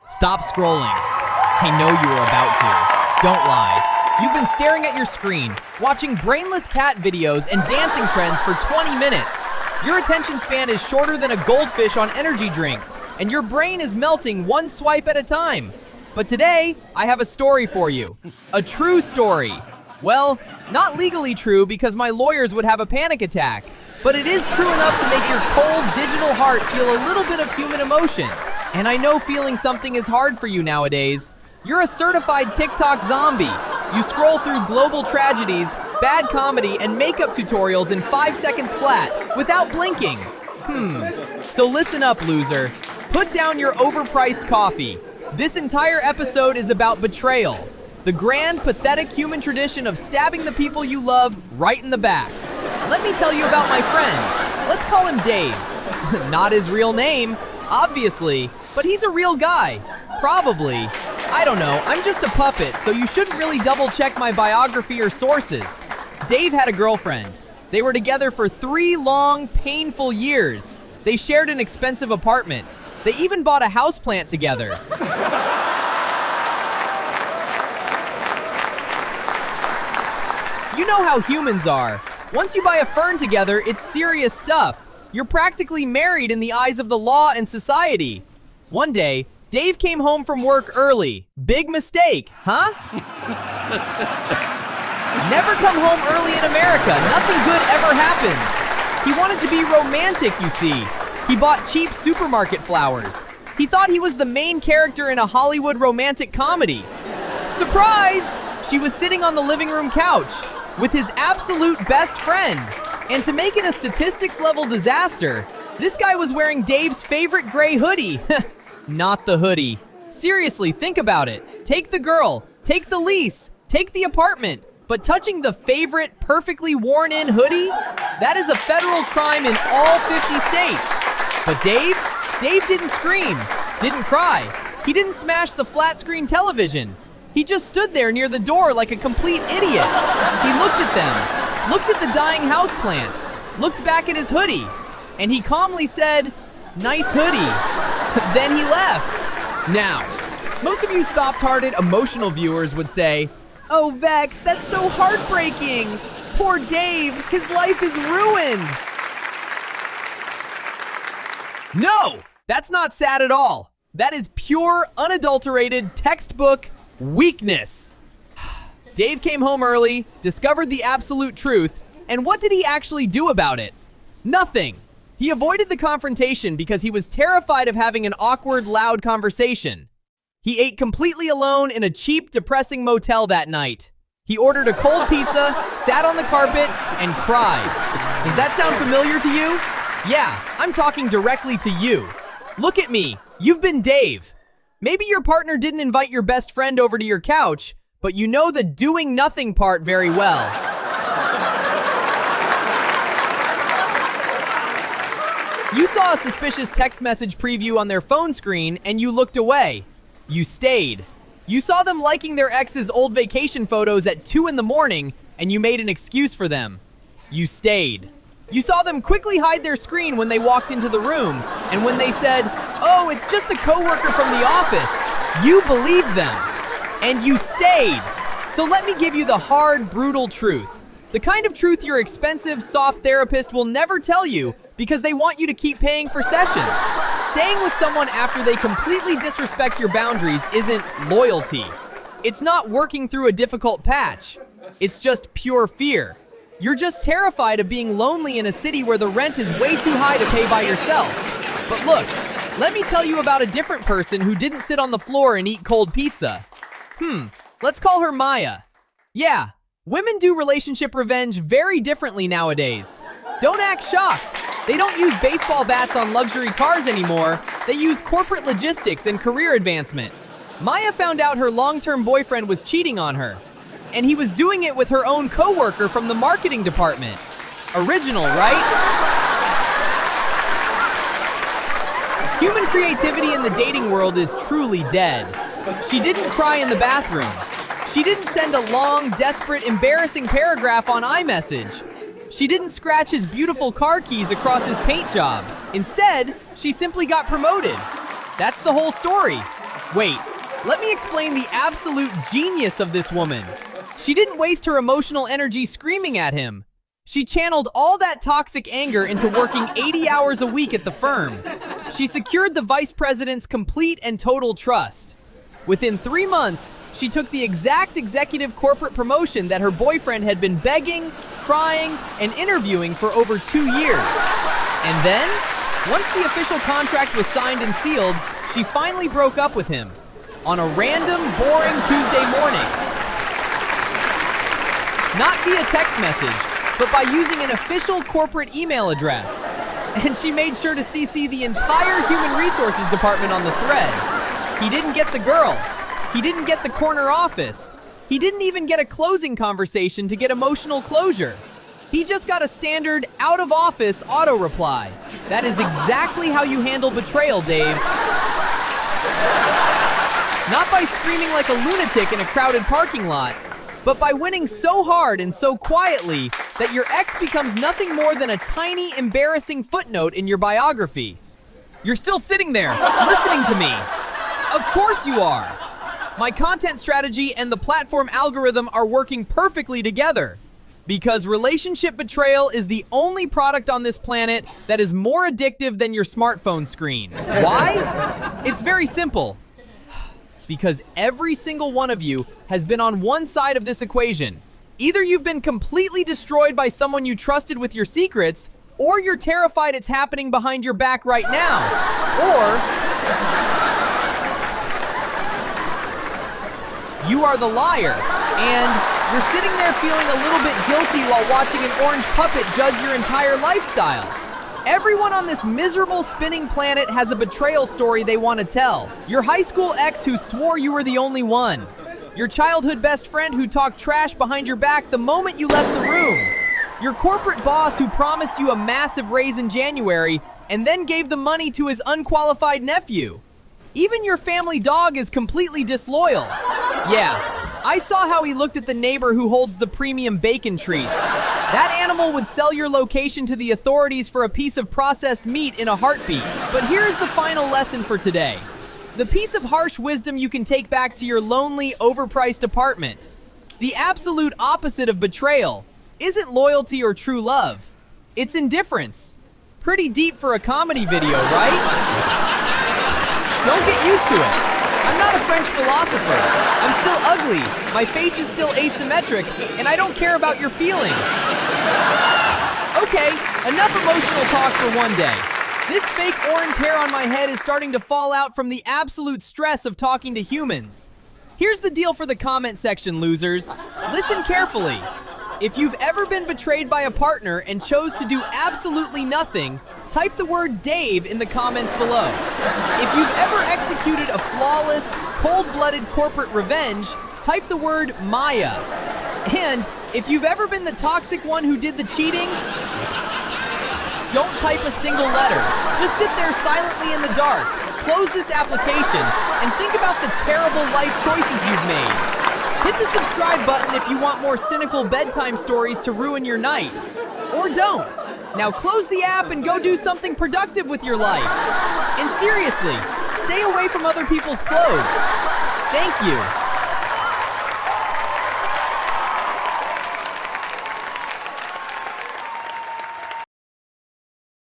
Stop scrolling. I know you were about to. Don't lie. You've been staring at your screen, watching brainless cat videos and dancing trends for 20 minutes. Your attention span is shorter than a goldfish on energy drinks, and your brain is melting one swipe at a time. But today, I have a story for you. A true story. Well, not legally true because my lawyers would have a panic attack, but it is true enough to make your cold digital heart feel a little bit of human emotion. And I know feeling something is hard for you nowadays. You're a certified TikTok zombie. You scroll through global tragedies, bad comedy, and makeup tutorials in 5 seconds flat, without blinking. So listen up, loser. Put down your overpriced coffee. This entire episode is about betrayal. The grand, pathetic human tradition of stabbing the people you love right in the back. Let me tell you about my friend. Let's call him Dave. Not his real name, obviously, but he's a real guy. Probably. I don't know, I'm just a puppet, so you shouldn't really double check my biography or sources. Dave had a girlfriend. They were together for 3 long, painful years. They shared an expensive apartment. They even bought a houseplant together. You know how humans are. Once you buy a fern together, it's serious stuff. You're practically married in the eyes of the law and society. One day, Dave came home from work early. Big mistake, huh? Never come home early in America. Nothing good ever happens. He wanted to be romantic, you see. He bought cheap supermarket flowers. He thought he was the main character in a Hollywood romantic comedy. Surprise! She was sitting on the living room couch with his absolute best friend. And to make it a statistics-level disaster, this guy was wearing Dave's favorite gray hoodie. Not the hoodie. Seriously, think about it. Take the girl, take the lease, take the apartment, but touching the favorite perfectly worn-in hoodie? That is a federal crime in all 50 states. But Dave didn't scream, didn't cry. He didn't smash the flat-screen television. He just stood there near the door like a complete idiot. He looked at them, looked at the dying houseplant, looked back at his hoodie, and he calmly said, "Nice hoodie." Then he left. Now, most of you soft-hearted, emotional viewers would say, "Oh, Vex, that's so heartbreaking. Poor Dave, his life is ruined." No, that's not sad at all. That is pure, unadulterated, textbook weakness. Dave came home early, discovered the absolute truth, and what did he actually do about it? Nothing. He avoided the confrontation because he was terrified of having an awkward, loud conversation. He ate completely alone in a cheap, depressing motel that night. He ordered a cold pizza, sat on the carpet, and cried. Does that sound familiar to you? Yeah, I'm talking directly to you. Look at me. You've been Dave. Maybe your partner didn't invite your best friend over to your couch, but you know the doing nothing part very well. You saw a suspicious text message preview on their phone screen and you looked away. You stayed. You saw them liking their ex's old vacation photos at 2 in the morning and you made an excuse for them. You stayed. You saw them quickly hide their screen when they walked into the room, and when they said, "Oh, it's just a coworker from the office," you believed them. And you stayed. So let me give you the hard, brutal truth. The kind of truth your expensive, soft therapist will never tell you because they want you to keep paying for sessions. Staying with someone after they completely disrespect your boundaries isn't loyalty. It's not working through a difficult patch. It's just pure fear. You're just terrified of being lonely in a city where the rent is way too high to pay by yourself. But look, let me tell you about a different person who didn't sit on the floor and eat cold pizza. Let's call her Maya. Yeah, women do relationship revenge very differently nowadays. Don't act shocked. They don't use baseball bats on luxury cars anymore. They use corporate logistics and career advancement. Maya found out her long-term boyfriend was cheating on her. And he was doing it with her own coworker from the marketing department. Original, right? Human creativity in the dating world is truly dead. She didn't cry in the bathroom. She didn't send a long, desperate, embarrassing paragraph on iMessage. She didn't scratch his beautiful car keys across his paint job. Instead, she simply got promoted. That's the whole story. Wait, let me explain the absolute genius of this woman. She didn't waste her emotional energy screaming at him. She channeled all that toxic anger into working 80 hours a week at the firm. She secured the vice president's complete and total trust. Within 3 months, she took the exact executive corporate promotion that her boyfriend had been begging, crying, and interviewing for over 2 years. And then, once the official contract was signed and sealed, she finally broke up with him on a random, boring Tuesday morning. Not via text message, but by using an official corporate email address. And she made sure to CC the entire human resources department on the thread. He didn't get the girl. He didn't get the corner office. He didn't even get a closing conversation to get emotional closure. He just got a standard out-of-office auto-reply. That is exactly how you handle betrayal, Dave. Not by screaming like a lunatic in a crowded parking lot, but by winning so hard and so quietly that your ex becomes nothing more than a tiny, embarrassing footnote in your biography. You're still sitting there, listening to me. Of course you are. My content strategy and the platform algorithm are working perfectly together because relationship betrayal is the only product on this planet that is more addictive than your smartphone screen. Why? It's very simple. Because every single one of you has been on one side of this equation. Either you've been completely destroyed by someone you trusted with your secrets, or you're terrified it's happening behind your back right now. Or you are the liar, and you're sitting there feeling a little bit guilty while watching an orange puppet judge your entire lifestyle. Everyone on this miserable spinning planet has a betrayal story they want to tell. Your high school ex who swore you were the only one. Your childhood best friend who talked trash behind your back the moment you left the room. Your corporate boss who promised you a massive raise in January and then gave the money to his unqualified nephew. Even your family dog is completely disloyal. Yeah, I saw how he looked at the neighbor who holds the premium bacon treats. That animal would sell your location to the authorities for a piece of processed meat in a heartbeat. But here's the final lesson for today. The piece of harsh wisdom you can take back to your lonely, overpriced apartment. The absolute opposite of betrayal isn't loyalty or true love. It's indifference. Pretty deep for a comedy video, right? Don't get used to it. I'm not a French philosopher. I'm still ugly, my face is still asymmetric, and I don't care about your feelings. Okay, enough emotional talk for one day. This fake orange hair on my head is starting to fall out from the absolute stress of talking to humans. Here's the deal for the comment section, losers. Listen carefully. If you've ever been betrayed by a partner and chose to do absolutely nothing, type the word Dave in the comments below. If you've ever executed a flawless, cold-blooded corporate revenge, type the word Maya. And if you've ever been the toxic one who did the cheating, don't type a single letter. Just sit there silently in the dark, close this application, and think about the terrible life choices you've made. Hit the subscribe button if you want more cynical bedtime stories to ruin your night. Or don't. Now close the app and go do something productive with your life. And seriously, stay away from other people's clothes. Thank you.